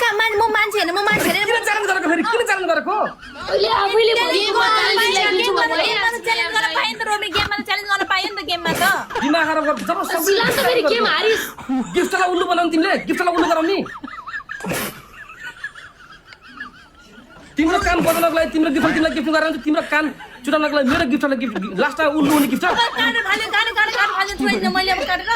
म मान्छे हैन किन च्यालेन्ज गरेको फेरि किन च्यालेन्ज गरेको अहिले आफैले भनेको च्यालेन्ज गर्न पाएन त रोमी गेममा च्यालेन्ज गर्न पाएन नि त गेममा त दिमाग खराब गर्छ जब सिलाम त फेरि गेम हारिस गिफ्टलाई उल्लु बनाउनु तिमीले गिफ्टलाई उल्लु गराउने तिम्रो कान बजाउनको लागि तिम्रो गिफ्ट तिमीलाई गिफ्ट गरेर तिम्रो कान चुटाउनको लागि मेरो गिफ्टलाई गिफ्ट लास्टमा उल्लु हुने गिफ्ट काटेर फाल्यो काटेर छोडिदिन मैले अब काटेर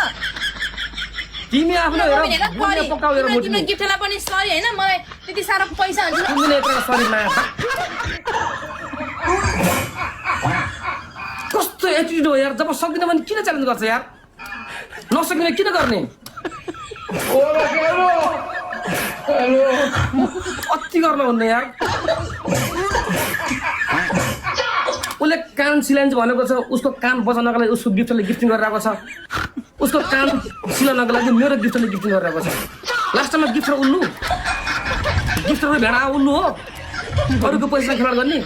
तिमी आफ्नो हेर पक्काउ हेर मोटी तिम्रो गिफ्टलाई पनि सरी हैन मलाई त्यति साह्रो पैसा हुन्छ तिमीले यत्रो सरी माया कस्तो एटिट्युड हो यार जब सक्दिन भने किन च्यालेन्ज गर्छ यार नसक्ने किन गर्ने अति गर्न हुन्न यार उसले कान सिलाइन्छ भनेको छ उसको कान बचाउनको लागि उसको गिफ्टले गिफ्टिङ गरिरहेको छ उसको कान सिलाउनको लागि मेरो गिफ्टले गिफ्टिङ गरिरहेको छ लास्टमा गिफ्ट र उल्लु गिफ्ट र भेडा उल्लु हो अरूको पैसा खेलाड गर्ने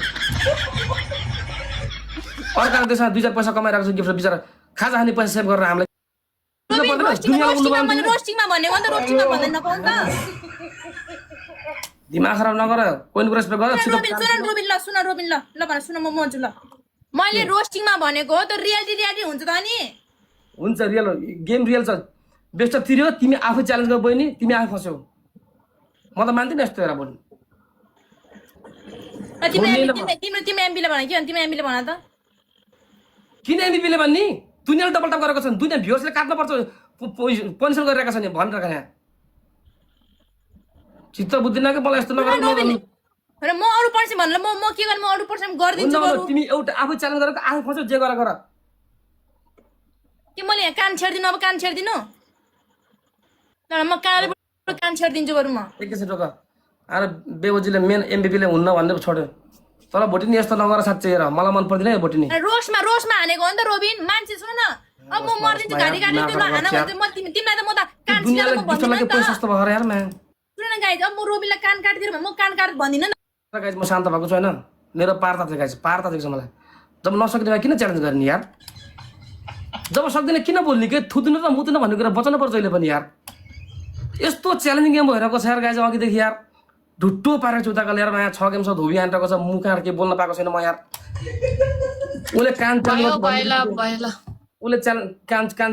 अर्काको देशमा 2-4 पैसा कमाइरहेको छ गिफ्ट बिचरा खाजा खाने पैसा सेभ गरेर हामीलाई रोस्टिङमा भनेको नि त रोस्टिङमा भन्दैन नपाउँ त दिमाग खराब नगर कोइनको रेस्पेक्ट गर रोबिन ल भन सुन म भन्छु ल मैले रोस्टिङमा भनेको हो त रियालिटी हुन्छ त नि हुन्छ रियल गेम रियल छ बेस्ट तिर्यो तिमी आफै च्यालेन्ज गर बहिनी तिमी आफै फस्यौ म त मान्दिनँ यस्तो हेर बहिनी तिम्रो एमपीले भने के तिम्रो एमपीले भन त किन एमपीले भन्ने दुनियाँले डबल टप गरेको छन् दुनियाँ भ्युअर्सले काट्नु पर्छ पनिसन गरिरहेका छन् भनिरहेका यहाँ चित्त बुझ्दिन कि मलाई यस्तो नगर म अरू पर्सन भन्नु म के गर्नु म अरू पर्सन गरिदिन्छु तिमी एउटा आफै च्यालेन्ज गरेको आफै फस्यौ जे गर गर के मैले यहाँ कान छेड्दिनु अब कान छेड्दिनु तर म कान छेड्दिन्छु बरु म एकैछिन रोक आएर बेबोजीले मेन एमबिपीले हुन्न भन्ने छोड्यो तर भोटिनी यस्तो नगर साँच्चै हेर मलाई मन पर्दैन है भोटिनी रोसमा हानेको हो नि त रोबिन मान्छे सुन न अब म मर्दिन्छु घाँटी काट्नु त्यो हान भन्छ म तिमीलाई त म त कान छिराको भन्दिनँ नि त सस्तो भयो यार म्या सुन न गाइज अब म रोबिनलाई कान काटिदिएर म कान काट भन्दिनँ न गाइज म शान्त भएको छु हैन मेरो पारता थियो गाइज पारता थियो मलाई जब नसक्ने किन च्यालेन्ज गर्ने यार जब सक्दिन किन बोल्ने के थुदिनु र मुदिनु भन्ने कुरा बचाउनु पर्छ अहिले पनि यार यस्तो च्यालेन्जिङ गेम भइरहेको छ यार गाइज अघिदेखि यार ढुट्टो पारेको छु उताको लिएर यहाँ 6 गेमसम्म धोबी हानेको छ मुख के बोल्न पाएको छैन म यार उसले कान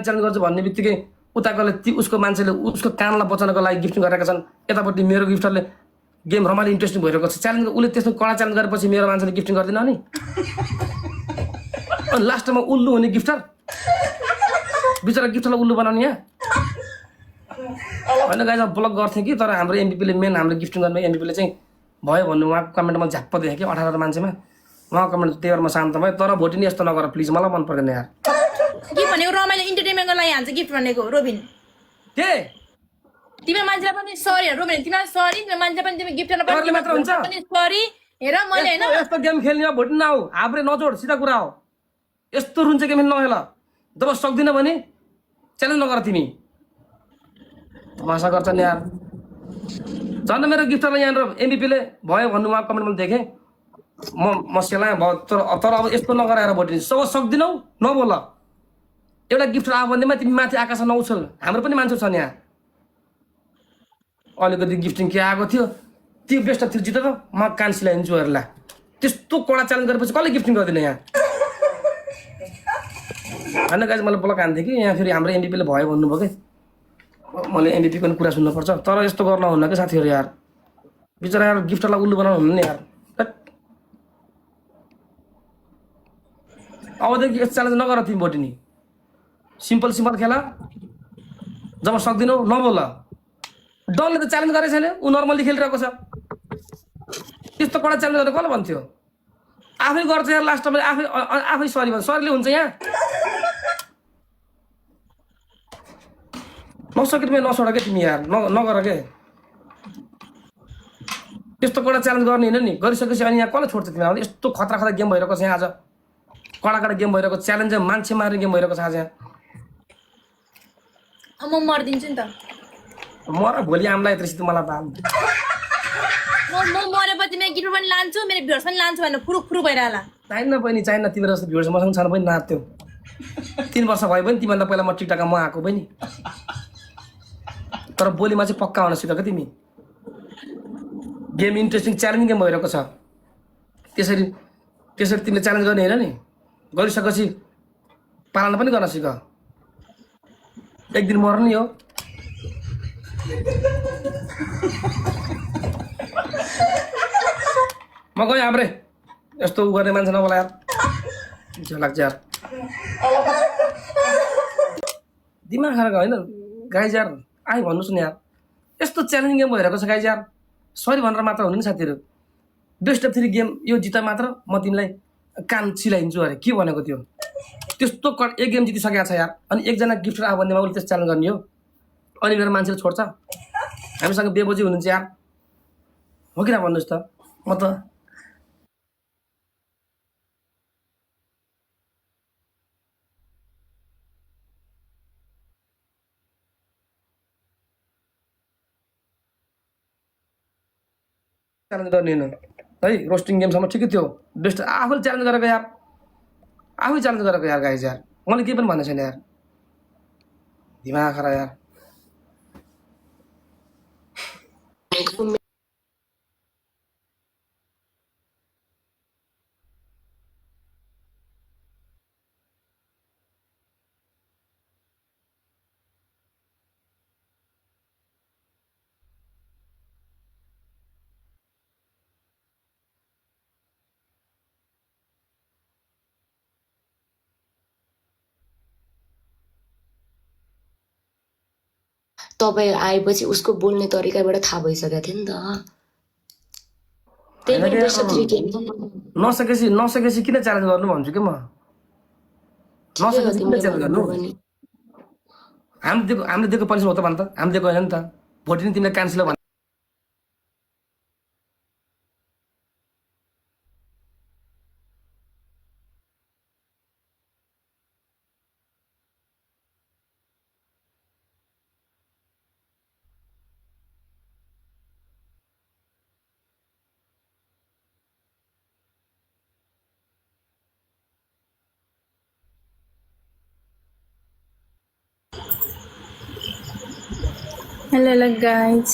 च्यालेन्ज गर्छ भन्ने बित्तिकै उताकोले उसको मान्छेले उसको कानलाई बचाउनको लागि गिफ्टिङ गरेका छन् यतापट्टि मेरो गिफ्टरले गेम रमाइलो इन्ट्रेस्टिङ भइरहेको छ च्यालेन्ज उसले त्यस्तो कडा च्यालेन्ज गरेपछि मेरो मान्छेले गिफ्टिङ गर्दैन नि अनि लास्टमा उल्लु हुने गिफ्टर बिचरा गिफ्टरलाई उल्लु बनाउने यहाँ होइन गाइज ब्लक गर्थेँ कि तर हाम्रो एमबिपीले मेन हाम्रो गिफ्टिङ गर्ने एमबिपीले चाहिँ भयो भन्नु उहाँको कमेन्टमा झ्याप्प देखेँ कि 18 मान्छेमा उहाँको कमेन्ट त्यही भएर म शान्त भयो तर भोटिनी यस्तो नगर प्लिज मलाई मन पर्दैन यार के भनेको रमाइलो इन्टरटेनमेन्टको लागि हाल्छ गिफ्ट भनेको रोबिन के तिम्रो मान्छेलाई पनि सरी रोबिन तिमीलाई सरी तिम्रो मान्छेलाई पनि तिमी गिफ्ट गर्ने मात्र हुन्छ सरी हेर मैले हैन यस्तो गेम खेल्ने भोटिन नआऊ हाब्रे नजोड सिधा कुरा हो यस्तो रुन्छ गेम नहेल जब सक्दिन भने च्यालेन्ज नगर तिमी तमासा गर्छ नि यार झन् मेरो गिफ्टरलाई यहाँनिर एमबिपीले भयो भन्नु उहाँको कमेन्ट मैले देखेँ म सेलाएँ भयो तर अब यस्तो नगराएर भोटिनी सब सक्दिनौ नबोल एउटा गिफ्ट आयो भन्दैमा तिमी माथि आकाशमा नउछल हाम्रो पनि मान्छे छन् यहाँ अलिकति गिफ्टिङ के आएको थियो त्यो बेस्ट थियो जित त म कान सिलाइदिन्छु हेर्ला त्यस्तो कडा च्यालेन्ज गरेपछि कसले गिफ्टिङ गर्दैन यहाँ होइन गाइज मलाई ब्लक हान्थेँ कि यहाँ फेरि हाम्रो एमबिपीले भयो भन्नुभयो कि मैले एमबिपीको पनि कुरा सुन्नुपर्छ तर यस्तो गर्न हुन्न कि साथीहरू यार बिचरा यार गिफ्टरलाई उल्लु बनाउनु हुन्न यार अबदेखि यस्तो च्यालेन्ज नगर तिमी भोटिनी सिम्पल खेला जब सक्दिनौ नबोल डनले त च्यालेन्ज गरेको छैन ऊ नर्मली खेलिरहेको छ त्यस्तो कडा च्यालेन्ज गरेर कसले भन्थ्यो आफै गर्छ यार लास्टमा आफै सरी भन्छ सरीले हुन्छ यहाँ नसके नसोड के तिमी यार नगर के त्यस्तो कडा च्यालेन्ज गर्ने होइन नि गरिसकेपछि अनि यहाँ कसले छोड्छ तिमीलाई यस्तो खतरा गेम भइरहेको छ यहाँ आज कडा गेम भइरहेको च्यालेन्ज मान्छे मार्ने गेम भइरहेको छ आज यहाँ म मर्दिन्छु नि त मर भोलि आमलाई यत्रो मलाई बाल म मरेपछि मेरो गिफ्ट पनि लान्छु मेरो भ्युर्स पनि लान्छु भनेर फुरुक भइरहला चाहिन्न पनि चाहिन्न तिम्रो जस्तो भ्युर्स मसँग छैन पनि नाच्थ्यो 3 वर्ष भयो पनि तिमीभन्दा पहिला म टिकटकमा म आएको पनि तर बोलीमा चाहिँ पक्का हुन सिक के तिमी गेम इन्ट्रेस्टिङ च्यालेन्जिङ गेम भइरहेको छ त्यसरी त्यसरी तिमीले च्यालेन्ज गर्ने होइन नि गरिसकेपछि पालन पनि गर्न सिक एक दिन मर्ने हो म गएँ हाम्रै यस्तो उ गर्ने मान्छे नबोला यार झ्याउ लाग्छ यार दिमाग खाएर होइन गाइज यार आइ भन्नुहोस् न यार यस्तो च्यालेन्जिङ गेम भइरहेको छ गाइज यार सरी भनेर मात्र हुने नि साथीहरू बेस्ट अफ 3 गेम यो जिता मात्र म तिमीलाई कान चिलाइदिन्छु अरे के भनेको त्यो त्यस्तो एक गेम जितिसकेको छ यार अनि एकजना गिफ्ट आयो भन्नेमा उसले त्यस्तो च्यालेन्ज गर्ने हो अनि मेरो मान्छेले छोड्छ हामीसँग बेबोजी हुनुहुन्छ यार हो कि न भन्नुहोस् त म त च्यालेन्ज गर्ने होइन है रोस्टिङ गेमसम्म ठिकै थियो बेस्ट आफूले च्यालेन्ज गरेको यार आफै च्यालेन्ज गरेको यार गाइज यार मैले केही पनि भनेको छैन यार दिमाग खरा यार तपाईँ आएपछि उसको बोल्ने तरिकाबाट थाहा भइसकेको थियो नि त त्यही पनि बेस्ट अफ 3 गेम नसकेपछि किन च्यालेन्ज गर्नु भन्छु कि म नसकेपछि किन च्यालेन्ज गर्नु हामीले दिएको पनिसमेन्ट हो त भन् त हामीले दिएको होइन नि त भोट दिन तिमीले क्यान्सल भन् Hello guys.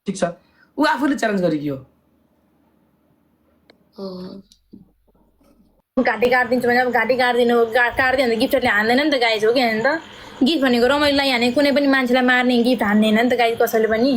ठिक छ ऊ आफूले च्यालेन्ज गरेकी हो घाँटी काटिदिन्छु भने अब घाँटी काटिदिनु काटिदियो भने गिफ्टहरूले हान्दैन नि त गाइज हो कि होइन त गिफ्ट भनेको रमाइलोलाई हाने कुनै पनि मान्छेलाई मार्ने गिफ्ट हान्दैन नि त गाइज कसैले पनि